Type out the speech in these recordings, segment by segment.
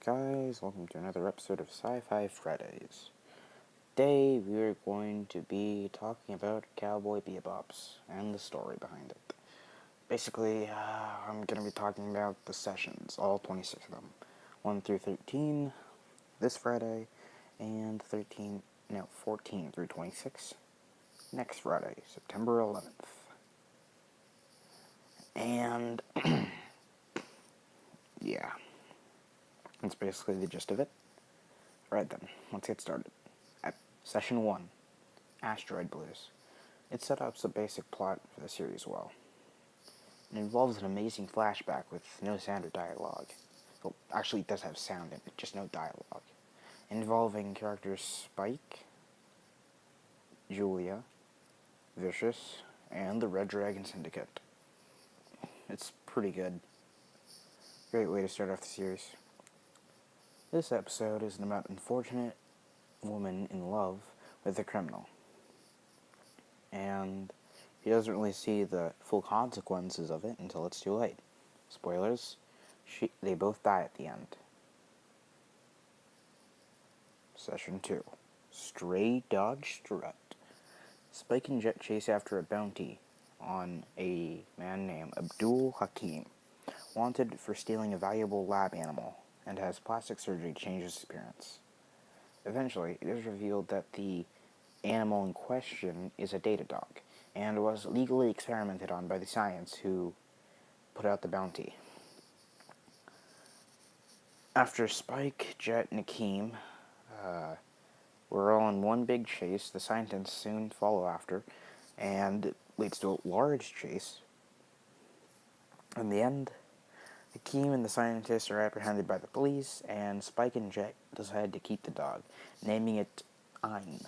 up, guys? Welcome to another episode of Sci-Fi Fridays. Today, we're going to be talking about Cowboy Bebops and the story behind it. Basically, I'm going to be talking about the sessions, all 26 of them. 1 through 13 this Friday, and 14 through 26 next Friday, September 11th. And, yeah. That's basically the gist of it. Right then, let's get started. At Session 1, Asteroid Blues. It set up the basic plot for the series well. It involves an amazing flashback with no sound or dialogue. Well, actually, it does have sound in it, just no dialogue. Involving characters Spike, Julia, Vicious, and the Red Dragon Syndicate. It's pretty good. Great way to start off the series. This episode is about an unfortunate woman in love with a criminal. And he doesn't really see the full consequences of it until it's too late. Spoilers, they both die at the end. Session 2. Stray Dog Strut. Spike and Jet chase after a bounty on a man named Abdul Hakim, wanted for stealing a valuable lab animal, and has plastic surgery to change his appearance. Eventually, it is revealed that the animal in question is a data dog, and was legally experimented on by the science who put out the bounty. After Spike, Jet, and Hakim were all in one big chase, the scientists soon follow after, and it leads to a large chase. In the end, Hakim and the scientists are apprehended by the police, and Spike and Jet decide to keep the dog, naming it Ein.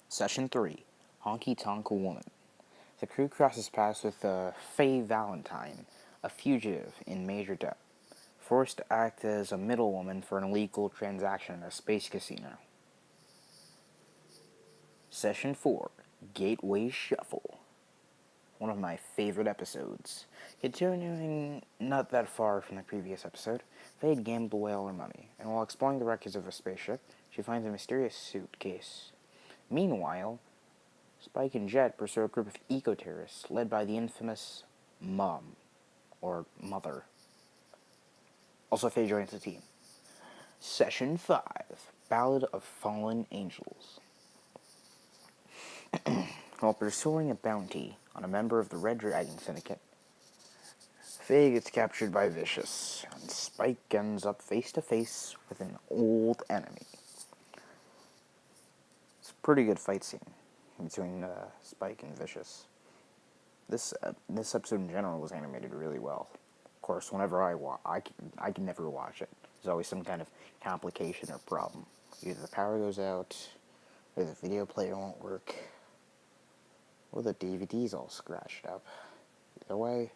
Session 3, Honky Tonk Woman. The crew crosses paths with Faye Valentine, a fugitive in major debt, forced to act as a middlewoman for an illegal transaction at a space casino. Session 4, Gateway Shuffle. One of my favorite episodes. Continuing not that far from the previous episode, Faye had gambled away all her money, and while exploring the wreckage of a spaceship, she finds a mysterious suitcase. Meanwhile, Spike and Jet pursue a group of eco-terrorists led by the infamous Mom, or Mother. Also, Faye joins the team. Session 5, Ballad of Fallen Angels. While pursuing a bounty on a member of the Red Dragon Syndicate, Faye gets captured by Vicious, and Spike ends up face-to-face with an old enemy. It's a pretty good fight scene between Spike and Vicious. This episode in general was animated really well. Of course, whenever I can never watch it. There's always some kind of complication or problem. Either the power goes out, or the video player won't work, or the DVD's all scratched up. Either way,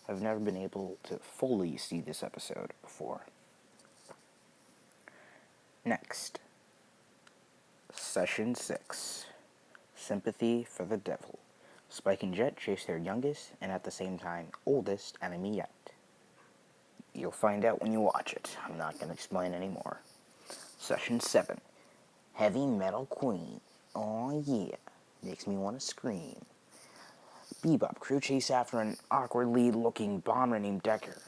I've never been able to fully see this episode before. Next, Session 6, Sympathy for the Devil. Spike and Jet chase their youngest, and at the same time, oldest enemy yet. You'll find out when you watch it. I'm not going to explain anymore. Session 7, Heavy Metal Queen. Aw yeah, makes me want to scream. Bebop crew chase after an awkwardly looking bomber named Decker.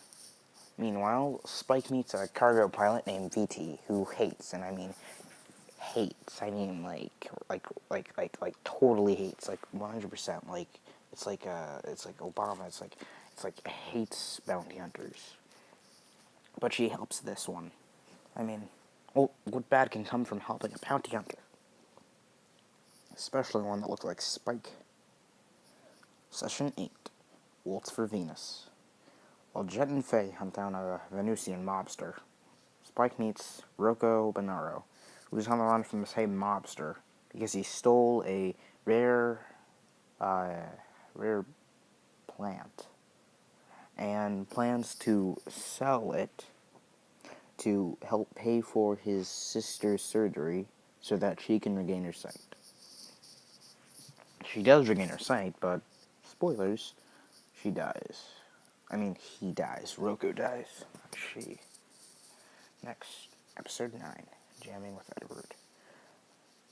Meanwhile, Spike meets a cargo pilot named VT who hates, and I mean like totally hates, like 100%. Like it's like Obama. It's like hates bounty hunters. But she helps this one. I mean, well, what bad can come from helping a bounty hunter? Especially one that looks like Spike. Session 8, Waltz for Venus. While Jet and Faye hunt down a Venusian mobster, Spike meets Rocco Bonaro, who's on the run from the same mobster because he stole a rare plant and plans to sell it to help pay for his sister's surgery so that she can regain her sight. She does regain her sight, but spoilers, she dies. I mean, he dies. Rocco dies. Not she. Next, Episode 9, Jamming with Edward.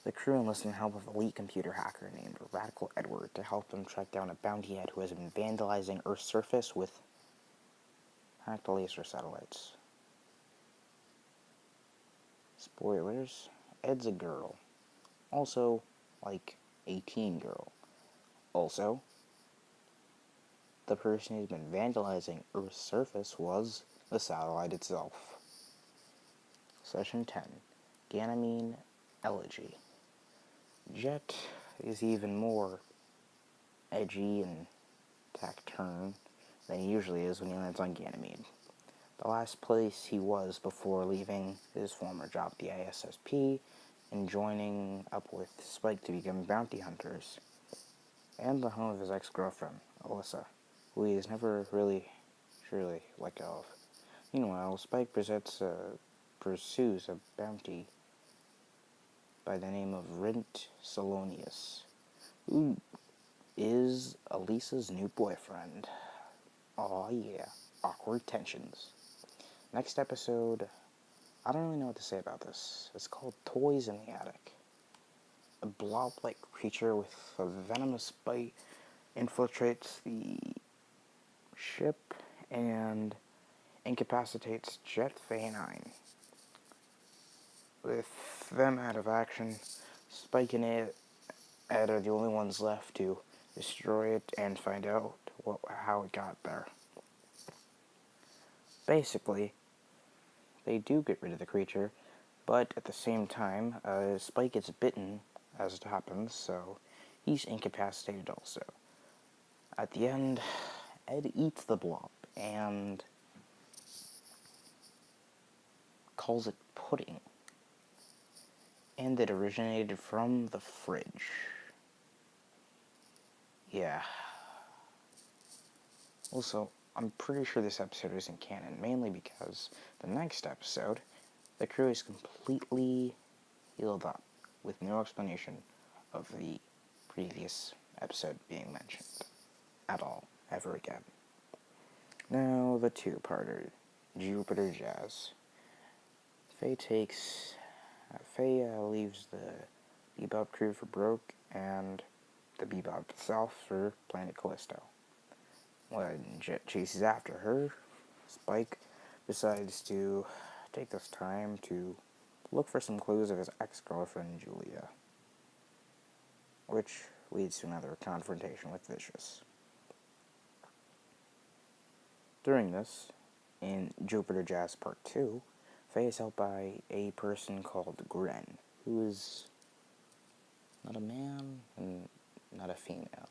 The crew enlists the help of an elite computer hacker named Radical Edward to help them track down a bounty head who has been vandalizing Earth's surface with hacked laser satellites. Spoilers, Ed's a girl. Also, like a teen girl. Also, the person who's been vandalizing Earth's surface was the satellite itself. Session 10, Ganymede Elegy. Jet is even more edgy and taciturn than he usually is when he lands on Ganymede. The last place he was before leaving his former job at the ISSP and joining up with Spike to become bounty hunters, and the home of his ex-girlfriend, Alyssa, who he has never really truly let go of. Meanwhile, Spike pursues a bounty by the name of Rent Salonius, who is Elisa's new boyfriend. Aw yeah, awkward tensions. Next episode, I don't really know what to say about this. It's called Toys in the Attic. A blob-like creature with a venomous bite infiltrates the ship and incapacitates Jet, Faye, and Ein. With them out of action, Spike and Ed are the only ones left to destroy it and find out how it got there. Basically, they do get rid of the creature, but at the same time, Spike gets bitten as it happens, so he's incapacitated also. At the end, Ed eats the blob and calls it pudding. And it originated from the fridge. Yeah. Also, I'm pretty sure this episode isn't canon, mainly because the next episode, the crew is completely healed up, with no explanation of the previous episode being mentioned at all, ever again. Now, the two-parter, Jupiter Jazz. Faye leaves the Bebop crew for broke, and the Bebop itself for Planet Callisto. When Jet chases after her, Spike decides to take this time to look for some clues of his ex-girlfriend, Julia, which leads to another confrontation with Vicious. During this, in Jupiter Jazz Part 2, Faye is helped by a person called Gren, who is not a man and not a female.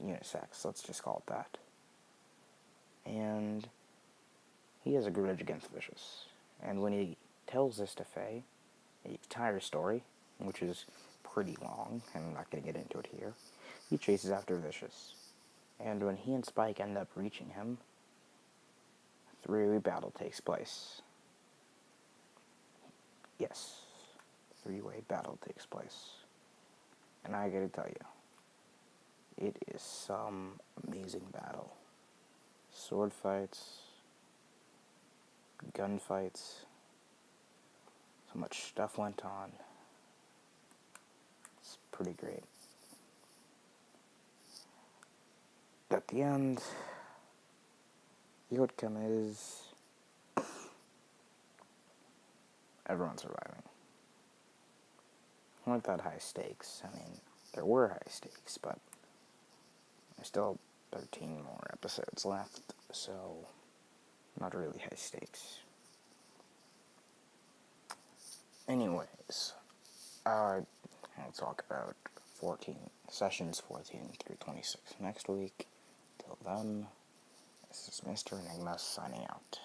Unisex, let's just call it that. And he has a grudge against Vicious. And when he tells this to Faye, the entire story, which is pretty long, and I'm not going to get into it here, he chases after Vicious. And when he and Spike end up reaching him, a three-way battle takes place. Yes, three-way battle takes place. And I gotta tell you, it is some amazing battle. Sword fights, gunfights, so much stuff went on. It's pretty great. At the end, the outcome is everyone surviving. Not that high stakes. I mean, there were high stakes, but there's still 13 more episodes left, so not really high stakes. Anyways, I'll talk about sessions 14 through 26 next week. Till then, this is Mr. Enigma signing out.